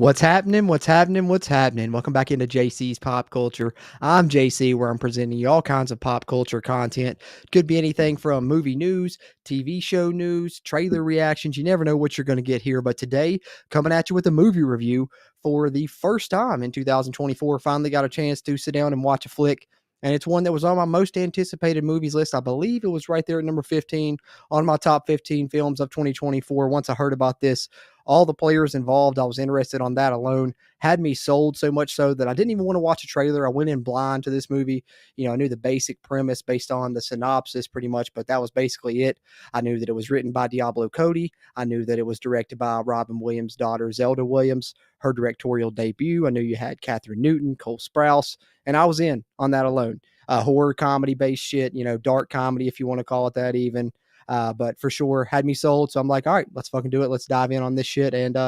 What's happening? What's happening? What's happening? Welcome back into JC's Pop Culture. I'm JC, where I'm presenting you all kinds of pop culture content. Could be anything from movie news, TV show news, trailer reactions. You never know what you're going to get here. But today, coming at you with a movie review for the first time in 2024. Finally got a chance to sit down and watch a flick. And it's one that was on my most anticipated movies list. I believe it was right there at number 15 on my top 15 films of 2024. Once I heard about this, all the players involved, I was interested on that alone. Had me sold so much so that I didn't even want to watch a trailer. I went in blind to this movie. I knew the basic premise based on the synopsis pretty much, but that was basically it. I knew that it was written by Diablo Cody. I knew that it was directed by Robin Williams' daughter, Zelda Williams, her directorial debut. I knew you had Kathryn Newton, Cole Sprouse, and I was in on that alone. Horror comedy based shit, dark comedy, if you want to call it that even. But for sure had me sold. So I'm like, all right, let's fucking do it. Let's dive in on this shit. And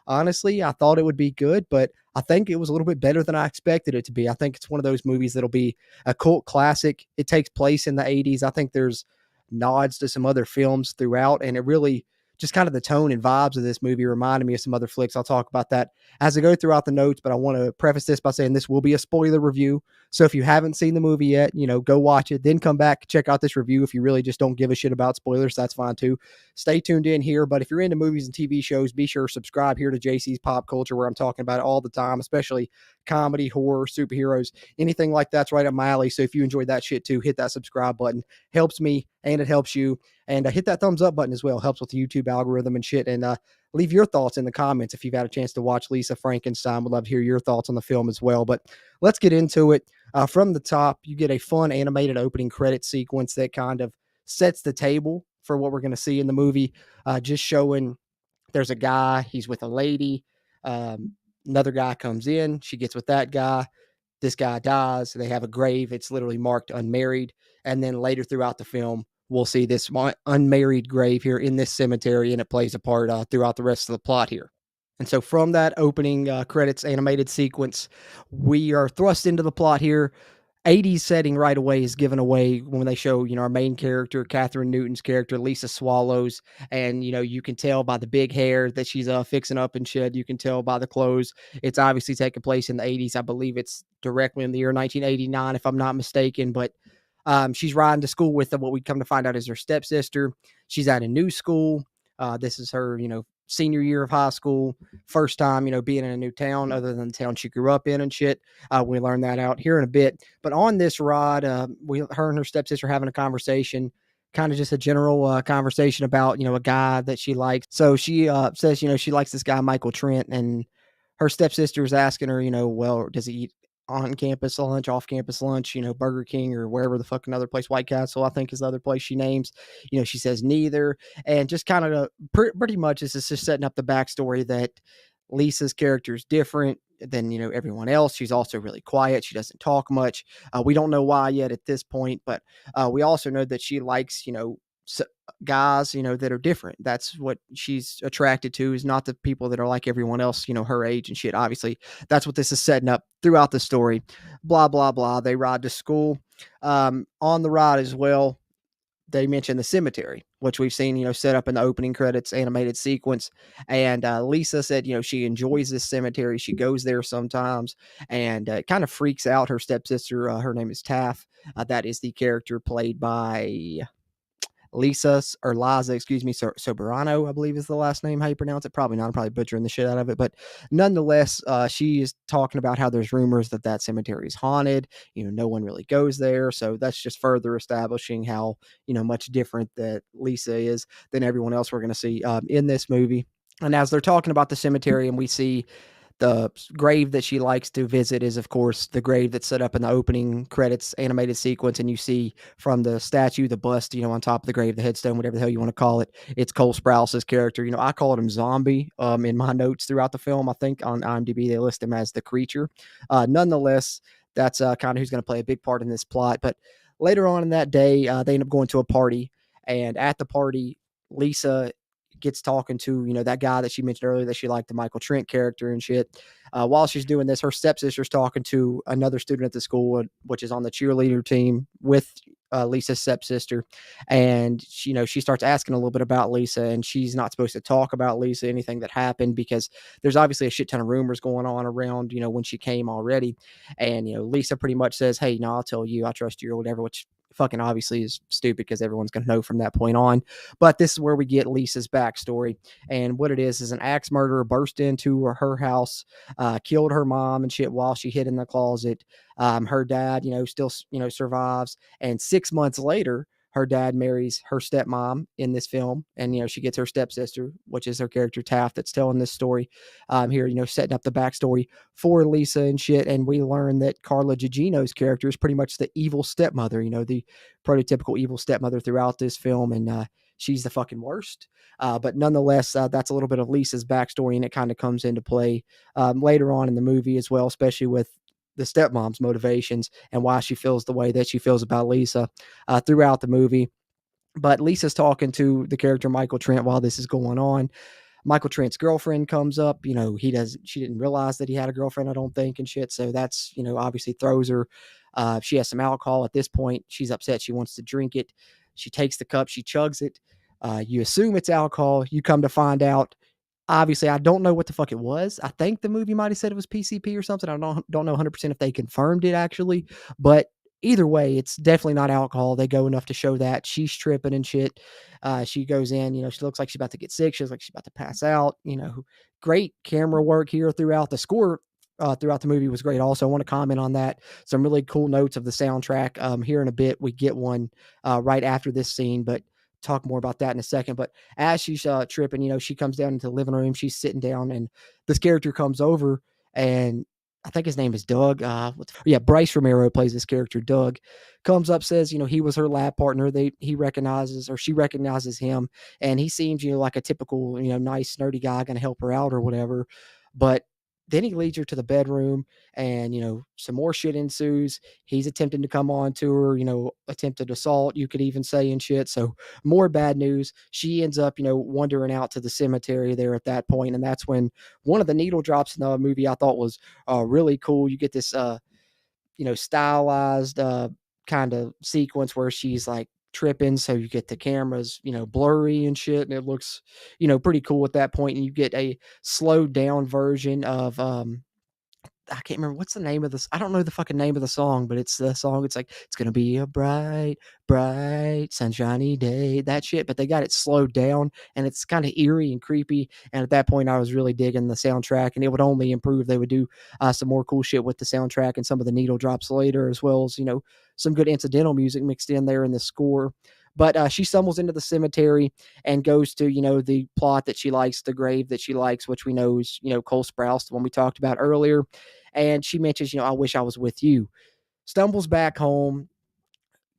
honestly, I thought it would be good, but I think it was a little bit better than I expected it to be. I think it's one of those movies that'll be a cult classic. It takes place in the 80s. I think there's nods to some other films throughout, and it really just kind of the tone and vibes of this movie reminded me of some other flicks. I'll talk about that as I go throughout the notes, but I want to preface this by saying this will be a spoiler review. So if you haven't seen the movie yet, go watch it, then come back, check out this review. If you really just don't give a shit about spoilers, that's fine too. Stay tuned in here. But if you're into movies and TV shows, be sure to subscribe here to JC's Pop Culture, where I'm talking about it all the time, especially comedy, horror, superheroes, anything like that's right up my alley. So if you enjoyed that shit too, hit that subscribe button. Helps me and it helps you. And hit that thumbs up button as well. Helps with the YouTube algorithm and shit. And leave your thoughts in the comments if you've had a chance to watch Lisa Frankenstein. Would love to hear your thoughts on the film as well. But let's get into it. From the top, you get a fun animated opening credit sequence that kind of sets the table for what we're going to see in the movie. Just showing there's a guy, he's with a lady. Another guy comes in, she gets with that guy. This guy dies. They have a grave. It's literally marked unmarried. And then later throughout the film, we'll see this unmarried grave here in this cemetery, and it plays a part throughout the rest of the plot here. And so from that opening credits animated sequence, we are thrust into the plot here. 80s setting right away is given away when they show, our main character, Kathryn Newton's character, Lisa Swallows. And, you can tell by the big hair that she's fixing up and shit. You can tell by the clothes. It's obviously taking place in the 80s. I believe it's directly in the year 1989, if I'm not mistaken. But she's riding to school with what we come to find out is her stepsister. She's at a new school. This is her, senior year of high school, first time, being in a new town other than the town she grew up in and shit. We learn that out here in a bit. But on this ride, her and her stepsister having a conversation, kind of just a general conversation about, a guy that she likes. So she says, she likes this guy, Michael Trent, and her stepsister is asking her, well, does he eat on campus lunch, off campus lunch, Burger King or wherever the fuck another place, White Castle, I think is the other place she names. She says neither. And just kind of pretty much this is just setting up the backstory that Lisa's character is different than, everyone else. She's also really quiet. She doesn't talk much. We don't know why yet at this point, but we also know that she likes, guys, that are different. That's what she's attracted to, is not the people that are like everyone else, her age and shit. Obviously, that's what this is setting up throughout the story. Blah, blah, blah. They ride to school. On the ride as well, they mention the cemetery, which we've seen, set up in the opening credits animated sequence. And Lisa said, she enjoys this cemetery. She goes there sometimes, and it kind of freaks out her stepsister. Her name is Taff. That is the character played by Liza Soberano, I believe is the last name. How you pronounce it? Probably not. I'm probably butchering the shit out of it, but nonetheless, she is talking about how there's rumors that cemetery is haunted. No one really goes there, so that's just further establishing how much different that Lisa is than everyone else we're going to see in this movie. And as they're talking about the cemetery, and we see the grave that she likes to visit is, of course, the grave that's set up in the opening credits animated sequence. And you see from the statue, the bust, on top of the grave, the headstone, whatever the hell you want to call it, it's Cole Sprouse's character. I called him Zombie in my notes throughout the film. I think on IMDb, they list him as the creature. Nonetheless, that's kind of who's going to play a big part in this plot. But later on in that day, they end up going to a party. And at the party, Lisa gets talking to, that guy that she mentioned earlier that she liked, the Michael Trent character and shit. While she's doing this, her stepsister's talking to another student at the school, which is on the cheerleader team with Lisa's stepsister, and she, she starts asking a little bit about Lisa, and she's not supposed to talk about Lisa, anything that happened, because there's obviously a shit ton of rumors going on around, when she came already, and Lisa pretty much says, "Hey, no, I'll tell you, I trust you," or whatever, which fucking obviously is stupid because everyone's going to know from that point on. But this is where we get Lisa's backstory. And what it is an axe murderer burst into her house, killed her mom and shit while she hid in the closet. Her dad, still, survives. And 6 months later, her dad marries her stepmom in this film, and she gets her stepsister, which is her character Taft, that's telling this story here, setting up the backstory for Lisa and shit. And we learn that Carla Gugino's character is pretty much the evil stepmother, the prototypical evil stepmother throughout this film, and she's the fucking worst. But nonetheless, that's a little bit of Lisa's backstory, and it kind of comes into play later on in the movie as well, especially with the stepmom's motivations and why she feels the way that she feels about Lisa throughout the movie. But Lisa's talking to the character Michael Trent while this is going on. Michael Trent's girlfriend comes up. She didn't realize that he had a girlfriend, I don't think, and shit. So that's, obviously throws her. She has some alcohol at this point. She's upset. She wants to drink it. She takes the cup. She chugs it. You assume it's alcohol. You come to find out, obviously, I don't know what the fuck it was. I think the movie might have said it was PCP or something. I don't know 100% if they confirmed it actually, but either way, it's definitely not alcohol. They go enough to show that she's tripping and shit. She goes in, she looks like she's about to get sick. She looks like she's about to pass out. Great camera work here throughout the score. Throughout the movie was great. Also, I want to comment on that. Some really cool notes of the soundtrack. Here in a bit, we get one right after this scene, but talk more about that in a second. But as she's tripping, she comes down into the living room. She's sitting down, and this character comes over, and I think his name is Doug. Bryce Romero plays this character. Doug comes up, says, he was her lab partner. She recognizes him, and he seems, like a typical, nice, nerdy guy, going to help her out or whatever. But then he leads her to the bedroom, and some more shit ensues. He's attempting to come on to her, attempted assault, you could even say, and shit. So more bad news. She ends up, wandering out to the cemetery there at that point, and that's when one of the needle drops in the movie I thought was really cool. You get this stylized kind of sequence where she's like tripping, so you get the cameras blurry and shit, and it looks pretty cool at that point. And you get a slowed down version of I can't remember what's the name of this. I don't know the fucking name of the song, but it's the song. It's like, it's gonna be a bright, bright, sunshiny day. That shit. But they got it slowed down, and it's kind of eerie and creepy. And at that point, I was really digging the soundtrack, and it would only improve. They would do some more cool shit with the soundtrack and some of the needle drops later, as well as some good incidental music mixed in there in the score. But she stumbles into the cemetery and goes to, the plot that she likes, the grave that she likes, which we know is, Cole Sprouse, the one we talked about earlier. And she mentions, I wish I was with you. Stumbles back home,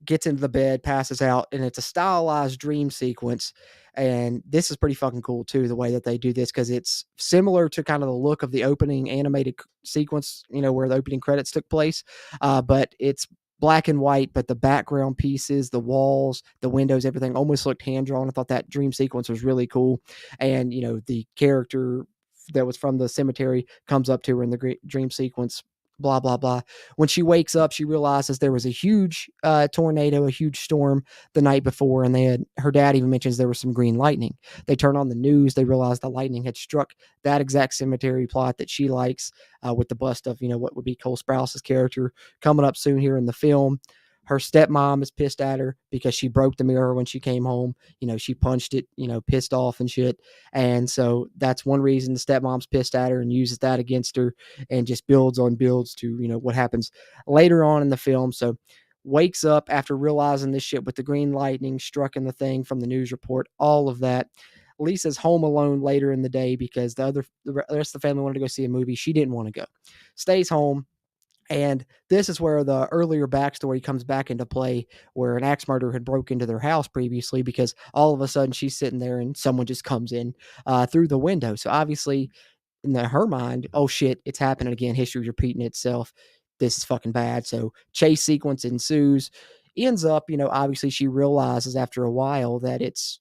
gets into the bed, passes out, and it's a stylized dream sequence. And this is pretty fucking cool too, the way that they do this, because it's similar to kind of the look of the opening animated sequence, where the opening credits took place. But it's black and white, but the background pieces, the walls, the windows, everything almost looked hand drawn. I thought that dream sequence was really cool. And, the character that was from the cemetery comes up to her in the dream sequence, blah, blah, blah. When she wakes up, she realizes there was a huge tornado, a huge storm the night before. And her dad even mentions there was some green lightning. They turn on the news. They realize the lightning had struck that exact cemetery plot that she likes, with the bust of, what would be Cole Sprouse's character coming up soon here in the film. Her stepmom is pissed at her because she broke the mirror when she came home. She punched it, pissed off and shit. And so that's one reason the stepmom's pissed at her and uses that against her, and just builds on builds to, what happens later on in the film. So wakes up after realizing this shit with the green lightning struck in the thing from the news report, all of that. Lisa's home alone later in the day because the rest of the family wanted to go see a movie. She didn't want to go. Stays home. And this is where the earlier backstory comes back into play, where an axe murderer had broke into their house previously, because all of a sudden she's sitting there and someone just comes in through the window. So obviously in her mind, oh shit, it's happening again. History's repeating itself. This is fucking bad. So chase sequence ensues. Ends up, obviously she realizes after a while that it's,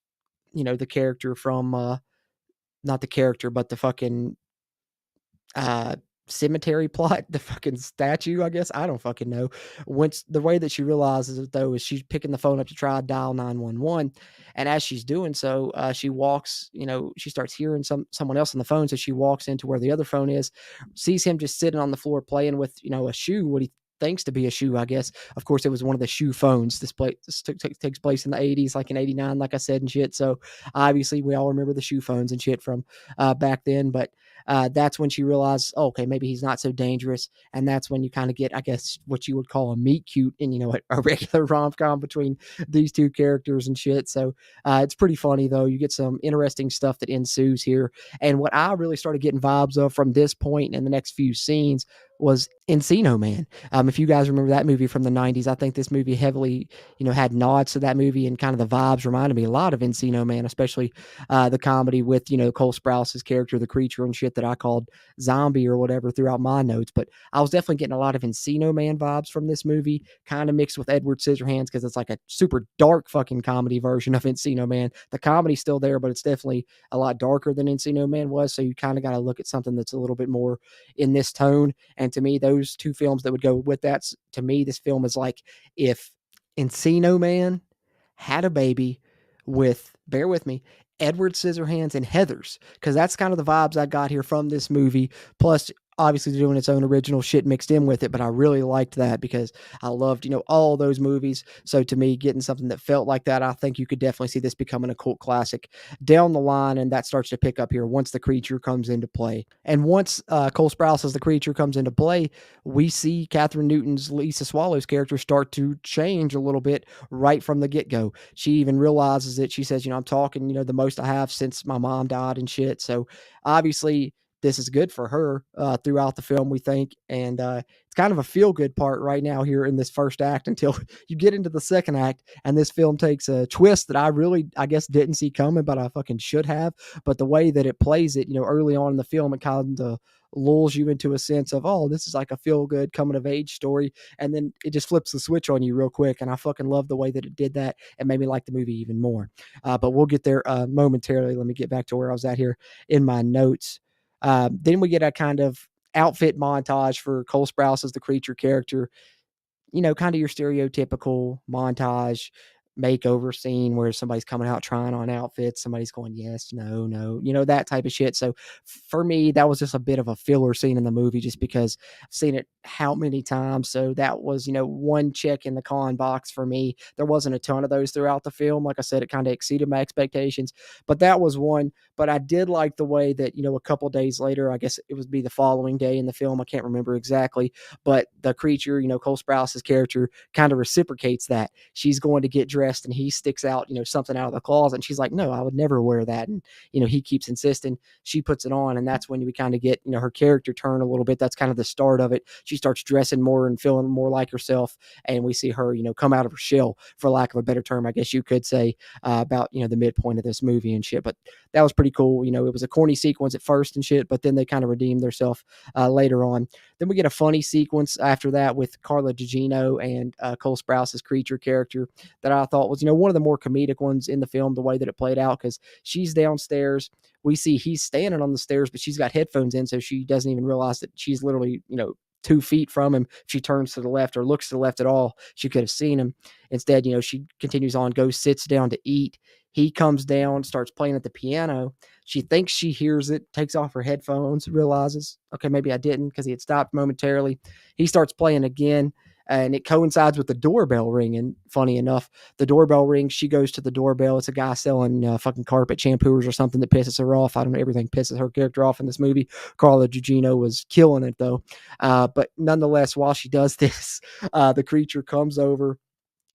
the character from, not the character, but the fucking, cemetery plot, the fucking statue, I guess. I don't fucking know. Once the way that she realizes it though is she's picking the phone up to try to dial 911. And as she's doing so, she walks, she starts hearing someone else on the phone. So she walks into where the other phone is, sees him just sitting on the floor playing with, a shoe, what he thinks to be a shoe, I guess. Of course, it was one of the shoe phones. This takes place in the 80s, like in 89, like I said, and shit. So obviously we all remember the shoe phones and shit from back then. But that's when she realized, oh, okay, maybe he's not so dangerous. And that's when you kind of get, I guess, what you would call a meet cute in, a regular rom-com between these two characters and shit. So it's pretty funny, though. You get some interesting stuff that ensues here. And what I really started getting vibes of from this point and the next few scenes was Encino Man. If you guys remember that movie from the 90s, I think this movie heavily, had nods to that movie, and kind of the vibes reminded me a lot of Encino Man, especially the comedy with, Cole Sprouse's character, the creature and shit that I called zombie or whatever throughout my notes. But I was definitely getting a lot of Encino Man vibes from this movie, kind of mixed with Edward Scissorhands, because it's like a super dark fucking comedy version of Encino Man. The comedy's still there, but it's definitely a lot darker than Encino Man was. So you kind of got to look at something that's a little bit more in this tone. And to me, those two films that would go with that, to me, this film is like if Encino Man had a baby with, bear with me, Edward Scissorhands and Heathers, because that's kind of the vibes I got here from this movie. Plus, obviously doing its own original shit mixed in with it, but I really liked that because I loved, all those movies. So to me, getting something that felt like that, I think you could definitely see this becoming a cult classic down the line, and that starts to pick up here once the creature comes into play. And once Cole Sprouse as the creature comes into play, we see Kathryn Newton's Lisa Swallow's character start to change a little bit right from the get-go. She even realizes it. She says, I'm talking, the most I have since my mom died and shit. So obviously this is good for her throughout the film, we think. And it's kind of a feel-good part right now here in this first act until you get into the second act, and this film takes a twist that I guess, didn't see coming, but I fucking should have. But the way that it plays it, early on in the film, it kind of lulls you into a sense of, oh, this is like a feel-good coming-of-age story, and then it just flips the switch on you real quick, and I fucking love the way that it did that and made me like the movie even more. But we'll get there momentarily. Let me get back to where I was at here in my notes. Then we get a kind of outfit montage for Cole Sprouse as the creature character. Kind of your stereotypical montage makeover scene where somebody's coming out trying on outfits, somebody's going, yes, no, no, that type of shit. So for me, that was just a bit of a filler scene in the movie just because I've seen it how many times. So that was, one check in the con box for me. There wasn't a ton of those throughout the film. Like I said, it kind of exceeded my expectations, but that was one. But I did like the way that, a couple days later, I guess it would be the following day in the film, I can't remember exactly, but the creature, Cole Sprouse's character kind of reciprocates that. She's going to get dressed and he sticks out, something out of the closet, and she's like, no, I would never wear that. And, he keeps insisting. She puts it on, and that's when we kind of get, her character turn a little bit. That's kind of the start of it. She starts dressing more and feeling more like herself, and we see her, come out of her shell, for lack of a better term, I guess you could say, about, the midpoint of this movie and shit. But that was pretty cool. It was a corny sequence at first and shit, but then they kind of redeemed themselves later on. Then we get a funny sequence after that with Carla Gugino and Cole Sprouse's creature character that I thought was, one of the more comedic ones in the film, the way that it played out, because she's downstairs. We see he's standing on the stairs, but she's got headphones in, so she doesn't even realize that she's literally, 2 feet from him. If she turns to the left or looks to the left at all, she could have seen him. Instead, she continues on, goes, sits down to eat. He comes down, starts playing at the piano. She thinks she hears it, takes off her headphones, realizes, okay, maybe I didn't, because he had stopped momentarily. He starts playing again, and it coincides with the doorbell ringing. Funny enough, the doorbell rings. She goes to the doorbell. It's a guy selling fucking carpet shampoos or something that pisses her off. I don't know. Everything pisses her character off in this movie. Carla Gugino was killing it, though. But nonetheless, while she does this, the creature comes over,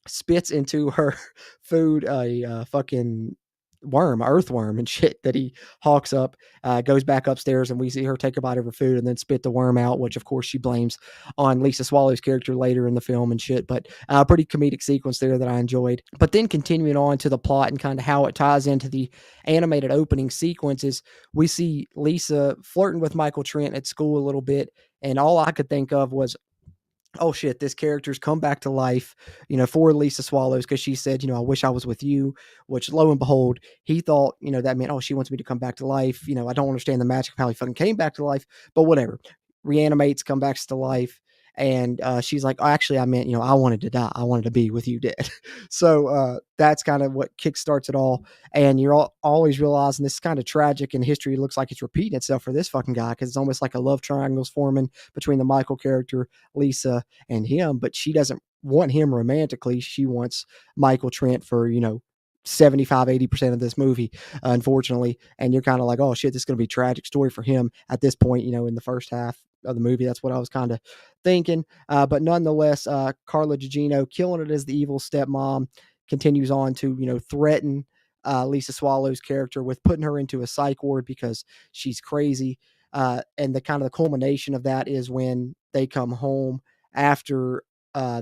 spits into her food a fucking earthworm and shit that he hawks up, goes back upstairs, and we see her take a bite of her food and then spit the worm out, which of course she blames on Lisa Swallow's character later in the film and shit. But pretty comedic sequence there that I enjoyed. But then continuing on to the plot and kind of how it ties into the animated opening sequences, we see Lisa flirting with Michael Trent at school a little bit, and all I could think of was, oh shit, this character's come back to life, for Lisa Swallows, because she said, I wish I was with you, which lo and behold, he thought, that meant, oh, she wants me to come back to life. I don't understand the magic of how he fucking came back to life, but whatever. reanimates, come back to life. And she's like, "Oh, actually, I meant, I wanted to die. I wanted to be with you dead." So that's kind of what kickstarts it all. And you're always realizing this is kind of tragic, and history looks like it's repeating itself for this fucking guy, because it's almost like a love triangle's forming between the Michael character, Lisa, and him. But she doesn't want him romantically. She wants Michael Trent for, 75-80% of this movie, unfortunately. And you're kind of like, oh shit, this is going to be a tragic story for him at this point, in the first half of the movie. That's what I was kind of thinking. But nonetheless, Carla Gugino killing it as the evil stepmom continues on to, threaten Lisa Swallow's character with putting her into a psych ward because she's crazy. And the kind of the culmination of that is when they come home after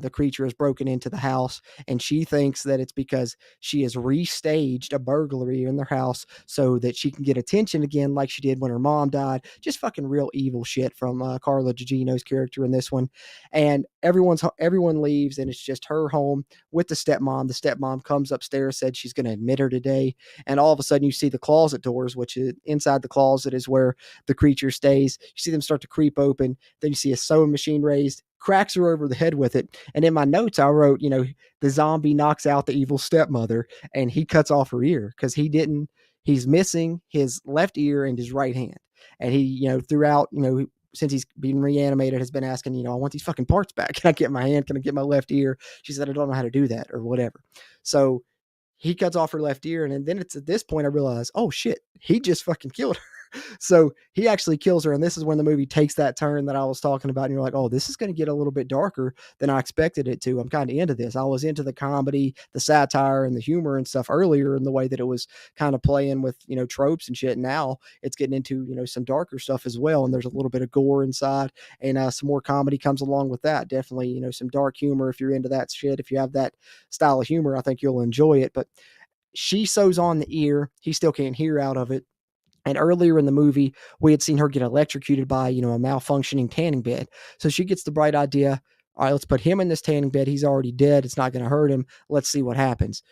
the creature has broken into the house, and she thinks that it's because she has restaged a burglary in their house so that she can get attention again, like she did when her mom died. Just fucking real evil shit from Carla Gugino's character in this one. And everyone leaves, and it's just her home with the stepmom. The stepmom comes upstairs, said she's going to admit her today, and all of a sudden you see the closet doors, which is inside the closet is where the creature stays. You see them start to creep open. Then you see a sewing machine raised, cracks her over the head with it. And in my notes, I wrote, the zombie knocks out the evil stepmother, and he cuts off her ear because he's missing his left ear and his right hand. And he, throughout, since he's been reanimated, has been asking, I want these fucking parts back. Can I get my hand? Can I get my left ear? She said, I don't know how to do that or whatever. So he cuts off her left ear. And then it's at this point I realize, oh shit, he just fucking killed her. So he actually kills her. And this is when the movie takes that turn that I was talking about. And you're like, oh, this is going to get a little bit darker than I expected it to. I'm kind of into this. I was into the comedy, the satire, and the humor and stuff earlier in the way that it was kind of playing with, tropes and shit. Now it's getting into, some darker stuff as well. And there's a little bit of gore inside, and some more comedy comes along with that. Definitely, some dark humor. If you're into that shit, if you have that style of humor, I think you'll enjoy it. But she sews on the ear. He still can't hear out of it. And earlier in the movie, we had seen her get electrocuted by, a malfunctioning tanning bed. So she gets the bright idea. All right, let's put him in this tanning bed. He's already dead. It's not going to hurt him. Let's see what happens.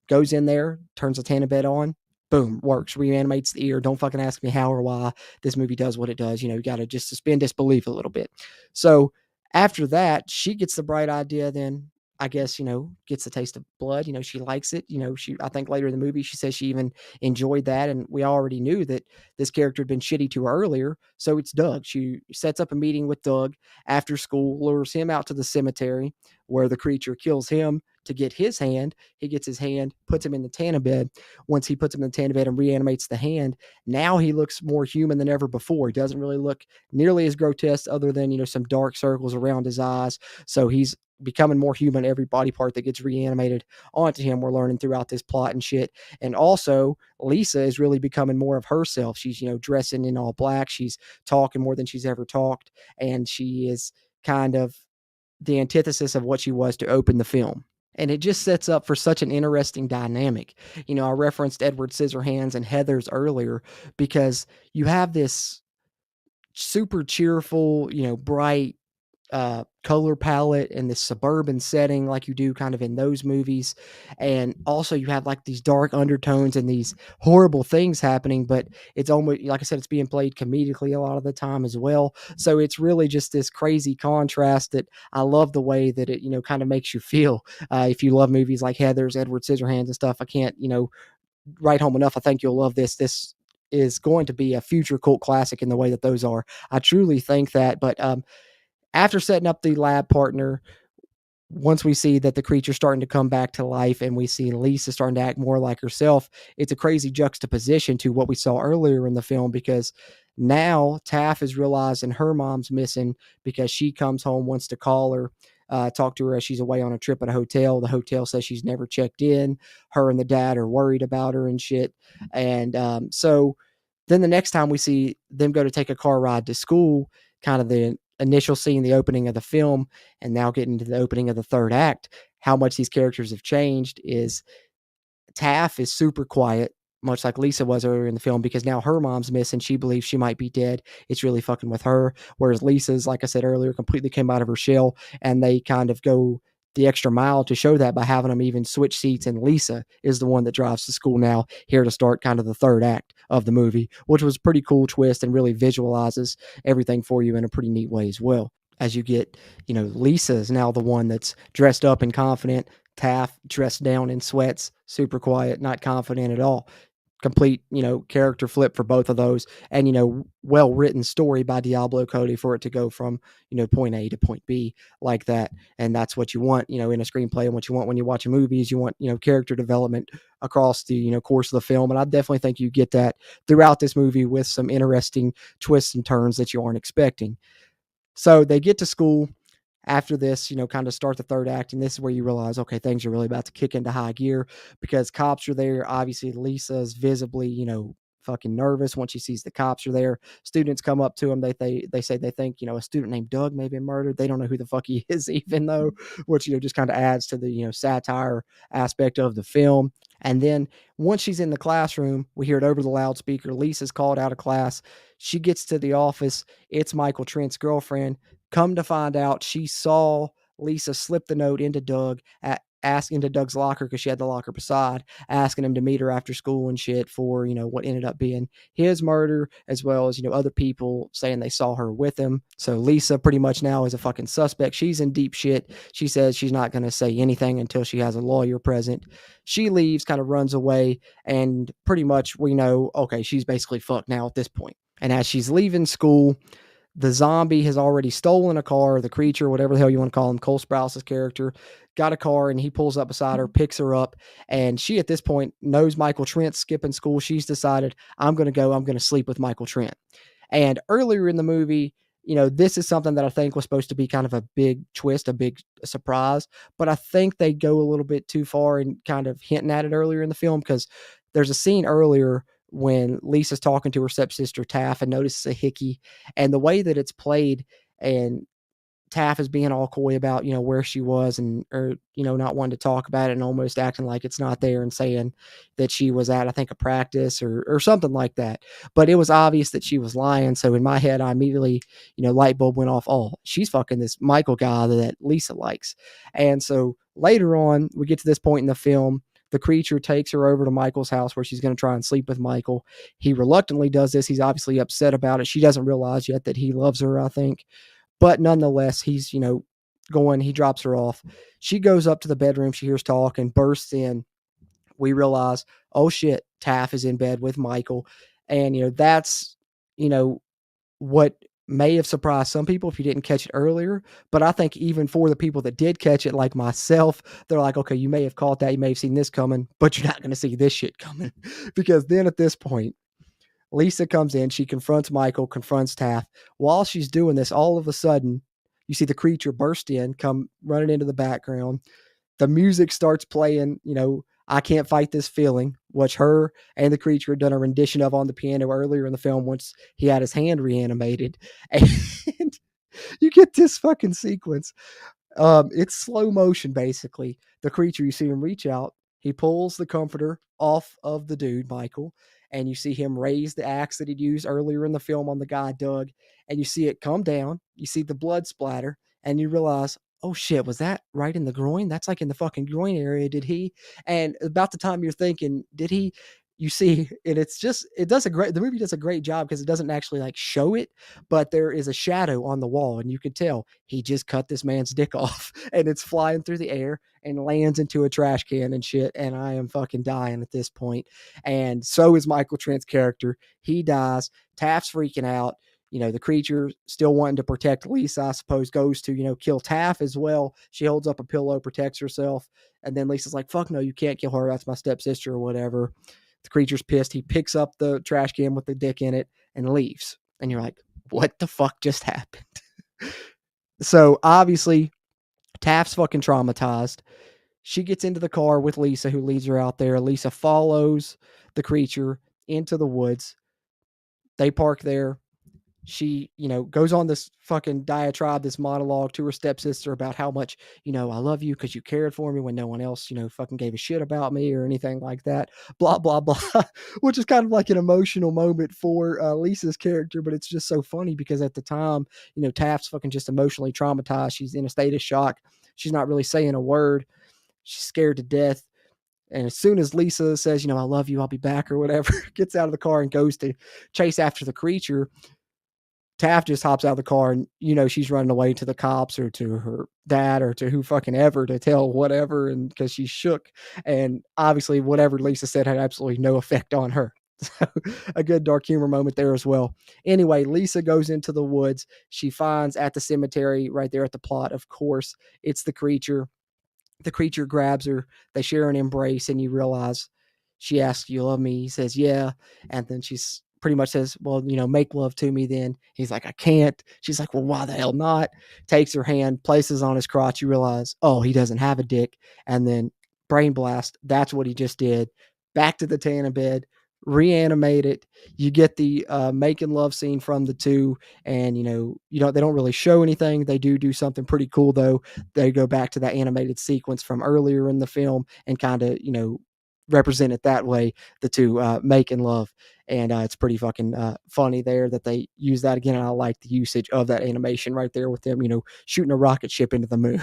Goes in there, turns the tanning bed on. Boom, works, reanimates the ear. Don't fucking ask me how or why this movie does what it does. You got to just suspend disbelief a little bit. So after that, she gets the bright idea then, I guess, gets the taste of blood. She likes it. I think later in the movie, she says she even enjoyed that. And we already knew that this character had been shitty to her earlier. So it's Doug. She sets up a meeting with Doug after school, lures him out to the cemetery where the creature kills him to get his hand. He gets his hand, puts him in the tanning bed. Once he puts him in the tanning bed and reanimates the hand, now he looks more human than ever before. He doesn't really look nearly as grotesque, other than, some dark circles around his eyes. So he's becoming more human. Every body part that gets reanimated onto him, we're learning throughout this plot and shit. And also Lisa is really becoming more of herself. She's, dressing in all black. She's talking more than she's ever talked. And she is kind of the antithesis of what she was to open the film. And it just sets up for such an interesting dynamic. I referenced Edward Scissorhands and Heathers earlier because you have this super cheerful, bright, color palette and this suburban setting like you do kind of in those movies. And also you have like these dark undertones and these horrible things happening, but it's almost, like I said, it's being played comedically a lot of the time as well. So it's really just this crazy contrast that I love the way that it, kind of makes you feel. If you love movies like Heathers, Edward Scissorhands and stuff, I can't, write home enough. I think you'll love this. This is going to be a future cult classic in the way that those are. I truly think that. But after setting up the lab partner, once we see that the creature's starting to come back to life and we see Lisa starting to act more like herself, it's a crazy juxtaposition to what we saw earlier in the film, because now Taff is realizing her mom's missing because she comes home, wants to call her, talk to her as she's away on a trip at a hotel. The hotel says she's never checked in. Her and the dad are worried about her and shit. And so then the next time we see them go to take a car ride to school, kind of the initial scene, the opening of the film, and now getting to the opening of the third act, how much these characters have changed is Taff is super quiet, much like Lisa was earlier in the film, because now her mom's missing. She believes she might be dead. It's really fucking with her. Whereas Lisa's, like I said earlier, completely came out of her shell, and they kind of go the extra mile to show that by having them even switch seats, and Lisa is the one that drives to school now, here to start kind of the third act of the movie, which was a pretty cool twist and really visualizes everything for you in a pretty neat way as well. As you get, Lisa is now the one that's dressed up and confident. Taft dressed down in sweats, super quiet, not confident at all. Complete, character flip for both of those, and well written story by Diablo Cody for it to go from point A to point B like that. And that's what you want, in a screenplay, and what you want when you watch a movie is you want character development across the course of the film. And I definitely think you get that throughout this movie with some interesting twists and turns that you aren't expecting. So they get to school after this, kind of start the third act. And this is where you realize, okay, things are really about to kick into high gear because cops are there. Obviously, Lisa's visibly, fucking nervous once she sees the cops are there. Students come up to him. They say they think, a student named Doug may have been murdered. They don't know who the fuck he is, even though, which, just kind of adds to the, satire aspect of the film. And then once she's in the classroom, we hear it over the loudspeaker. Lisa's called out of class. She gets to the office. It's Michael Trent's girlfriend. Come to find out, she saw Lisa slip the note into Doug, asking to Doug's locker because she had the locker beside, asking him to meet her after school and shit for, what ended up being his murder, as well as, other people saying they saw her with him. So Lisa pretty much now is a fucking suspect. She's in deep shit. She says she's not going to say anything until she has a lawyer present. She leaves, kind of runs away, and pretty much we know, okay, she's basically fucked now at this point. And as she's leaving school, the zombie has already stolen a car, the creature, whatever the hell you want to call him, Cole Sprouse's character, got a car, and he pulls up beside her, picks her up, and she at this point knows Michael Trent's skipping school. She's decided, I'm going to sleep with Michael Trent. And earlier in the movie, this is something that I think was supposed to be kind of a big twist, a big surprise, but I think they go a little bit too far in kind of hinting at it earlier in the film, because there's a scene earlier when Lisa's talking to her stepsister Taff and notices a hickey, and the way that it's played, and Taff is being all coy about, where she was, and, or, not wanting to talk about it and almost acting like it's not there, and saying that she was at, I think, a practice or something like that. But it was obvious that she was lying. So in my head, I immediately, light bulb went off. Oh, she's fucking this Michael guy that Lisa likes. And so later on, we get to this point in the film. The creature takes her over to Michael's house where she's going to try and sleep with Michael. He reluctantly does this. He's obviously upset about it. She doesn't realize yet that he loves her, I think. But nonetheless, he's, going, he drops her off. She goes up to the bedroom. She hears talk and bursts in. We realize, oh shit, Taff is in bed with Michael. And, that's, what may have surprised some people if you didn't catch it earlier. But I think even for the people that did catch it, like myself, they're like, okay, you may have caught that. You may have seen this coming, but you're not going to see this shit coming. Because then at this point, Lisa comes in, she confronts Michael, confronts Taff. While she's doing this, all of a sudden, you see the creature burst in, come running into the background. The music starts playing, I Can't Fight This Feeling, which her and the creature had done a rendition of on the piano earlier in the film once he had his hand reanimated. And you get this fucking sequence. It's slow motion, basically. The creature, you see him reach out. He pulls the comforter off of the dude, Michael, and you see him raise the axe that he'd used earlier in the film on the guy, Doug, and you see it come down. You see the blood splatter, and you realize, oh shit, was that right in the groin? That's like in the fucking groin area. Did he? And about the time you're thinking, did he? You see, and the movie does a great job because it doesn't actually like show it, but there is a shadow on the wall, and you can tell he just cut this man's dick off, and it's flying through the air and lands into a trash can and shit. And I am fucking dying at this point. And so is Michael Trent's character. He dies. Taft's freaking out. The creature, still wanting to protect Lisa, I suppose, goes to, kill Taff as well. She holds up a pillow, protects herself. And then Lisa's like, fuck no, you can't kill her. That's my stepsister or whatever. The creature's pissed. He picks up the trash can with the dick in it and leaves. And you're like, what the fuck just happened? So obviously, Taft's fucking traumatized. She gets into the car with Lisa, who leads her out there. Lisa follows the creature into the woods. They park there. She, goes on this fucking diatribe, this monologue to her stepsister about how much, I love you because you cared for me when no one else, fucking gave a shit about me or anything like that. Blah, blah, blah. Which is kind of like an emotional moment for Lisa's character, but it's just so funny because at the time, Taft's fucking just emotionally traumatized. She's in a state of shock. She's not really saying a word. She's scared to death. And as soon as Lisa says, I love you, I'll be back or whatever, gets out of the car and goes to chase after the creature, Taft just hops out of the car and, she's running away to the cops or to her dad or to who fucking ever to tell whatever. And because she's shook. And obviously, whatever Lisa said had absolutely no effect on her. So a good dark humor moment there as well. Anyway, Lisa goes into the woods. She finds at the cemetery right there at the plot, of course, it's the creature. The creature grabs her. They share an embrace, and you realize she asks, "You love me?" He says, "Yeah." And then she's pretty much says, "Well, make love to me then." He's like, "I can't." She's like, "Well, why the hell not?" Takes her hand, places on his crotch. You realize, oh, he doesn't have a dick. And then brain blast. That's what he just did. Back to the tanning bed, reanimate it. You get the making love scene from the two. And, they don't really show anything. They do something pretty cool, though. They go back to that animated sequence from earlier in the film and kind of, represent it that way, the two making love. And it's pretty fucking funny there that they use that again. And I like the usage of that animation right there with them, shooting a rocket ship into the moon,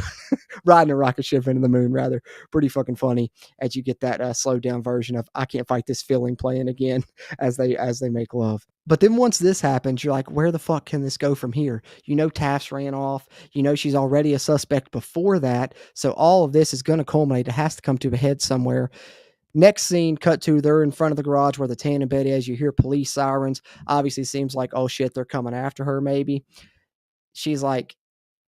riding a rocket ship into the moon, rather. Pretty fucking funny as you get that slowed down version of "I Can't Fight This Feeling" playing again as they make love. But then once this happens, you're like, where the fuck can this go from here? Taft's ran off. She's already a suspect before that. So all of this is going to culminate. It has to come to a head somewhere. Next scene, cut to, they're in front of the garage where the tanning bed is. You hear police sirens. Obviously seems like, oh shit, they're coming after her maybe. She's like,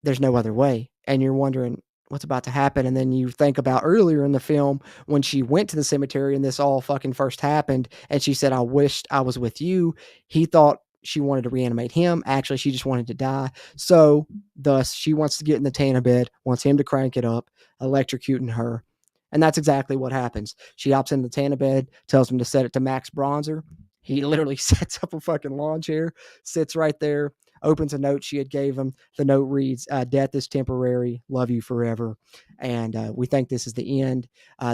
there's no other way. And you're wondering what's about to happen. And then you think about earlier in the film when she went to the cemetery and this all fucking first happened. And she said, "I wished I was with you." He thought she wanted to reanimate him. Actually, she just wanted to die. So thus she wants to get in the tanning bed, wants him to crank it up, electrocuting her. And that's exactly what happens. She hops in the tanning bed, tells him to set it to max bronzer. He literally sets up a fucking lawn chair, sits right there, opens a note she had gave him. The note reads, "Death is temporary, love you forever." And we think this is the end.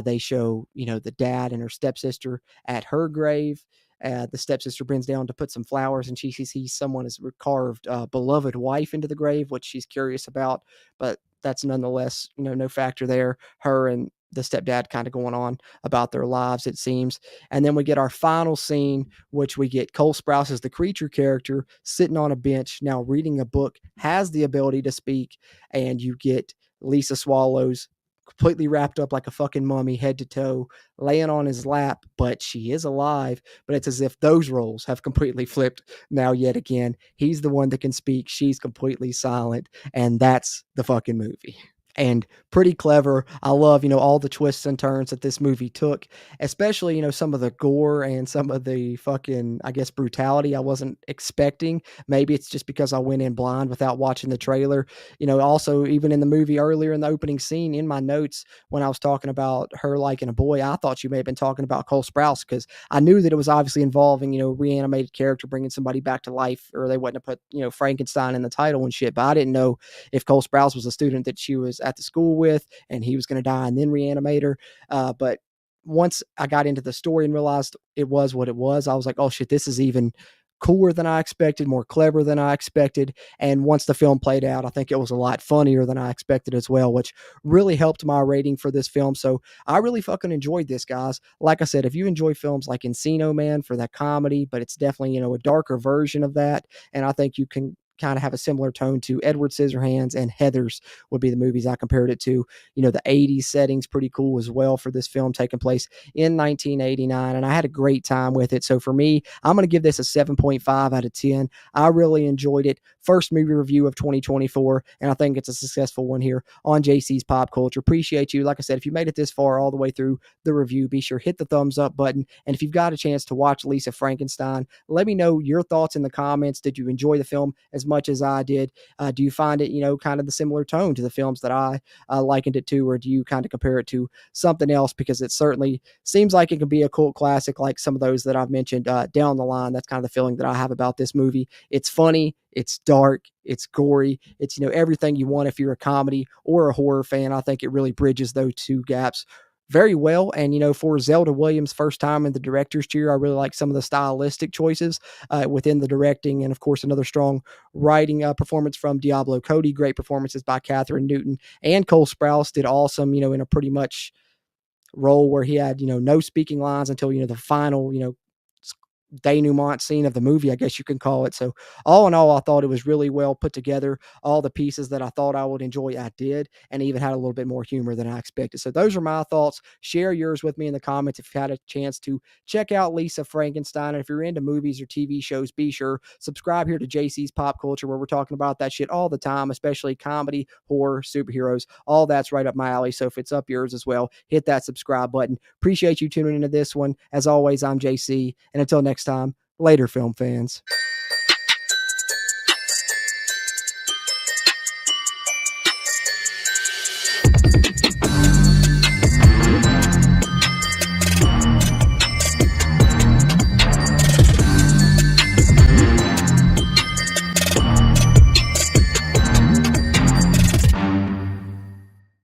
They show, the dad and her stepsister at her grave. The stepsister bends down to put some flowers, and she sees someone has carved beloved wife into the grave, which she's curious about, but that's nonetheless, no factor there. Her and the stepdad kind of going on about their lives, it seems. And then we get our final scene, which we get Cole Sprouse as the creature character sitting on a bench, now reading a book, has the ability to speak, and you get Lisa Swallows completely wrapped up like a fucking mummy, head to toe, laying on his lap, but she is alive. But it's as if those roles have completely flipped now yet again. He's the one that can speak. She's completely silent. And that's the fucking movie. And pretty clever. I love, all the twists and turns that this movie took, especially, some of the gore and some of the fucking, I guess, brutality I wasn't expecting. Maybe it's just because I went in blind without watching the trailer. Also, even in the movie earlier in the opening scene, in my notes, when I was talking about her liking a boy, I thought you may have been talking about Cole Sprouse because I knew that it was obviously involving, reanimated character bringing somebody back to life, or they wouldn't have put, Frankenstein in the title and shit. But I didn't know if Cole Sprouse was a student that she was at the school with and he was going to die and then reanimate her. But once I got into the story and realized it was what it was, I was like, oh shit, this is even cooler than I expected, more clever than I expected. And once the film played out, I think it was a lot funnier than I expected as well, which really helped my rating for this film. So I really fucking enjoyed this, guys. Like I said, if you enjoy films like Encino Man for that comedy, but it's definitely, a darker version of that, and I think you can kind of have a similar tone to Edward Scissorhands and Heathers would be the movies I compared it to. The 80s setting's pretty cool as well for this film taking place in 1989, and I had a great time with it. So for me, I'm going to give this a 7.5 out of 10. I really enjoyed it. First movie review of 2024, and I think it's a successful one here on JC's Pop Culture. Appreciate you. Like I said, if you made it this far all the way through the review, be sure hit the thumbs up button. And if you've got a chance to watch Lisa Frankenstein, let me know your thoughts in the comments. Did you enjoy the film as much as I did? Do you find it, kind of the similar tone to the films that I likened it to, or do you kind of compare it to something else? Because it certainly seems like it could be a cult classic like some of those that I've mentioned down the line. That's kind of the feeling that I have about this movie. It's funny, it's dark, it's gory, it's, everything you want if you're a comedy or a horror fan. I think it really bridges those two gaps very well. And, for Zelda Williams' first time in the director's chair, I really like some of the stylistic choices within the directing. And of course, another strong writing performance from Diablo Cody. Great performances by Kathryn Newton and Cole Sprouse did awesome, in a pretty much role where he had, no speaking lines until, the final, denouement scene of the movie, I guess you can call it. So all in all, I thought it was really well put together. All the pieces that I thought I would enjoy, I did, and even had a little bit more humor than I expected. So those are my thoughts. Share yours with me in the comments if you had a chance to check out Lisa Frankenstein. And if you're into movies or TV shows, be sure subscribe here to JC's Pop Culture, where we're talking about that shit all the time, especially comedy, horror, superheroes. All that's right up my alley. So if it's up yours as well, hit that subscribe button. Appreciate you tuning into this one. As always, I'm JC, and until next time, later, film fans.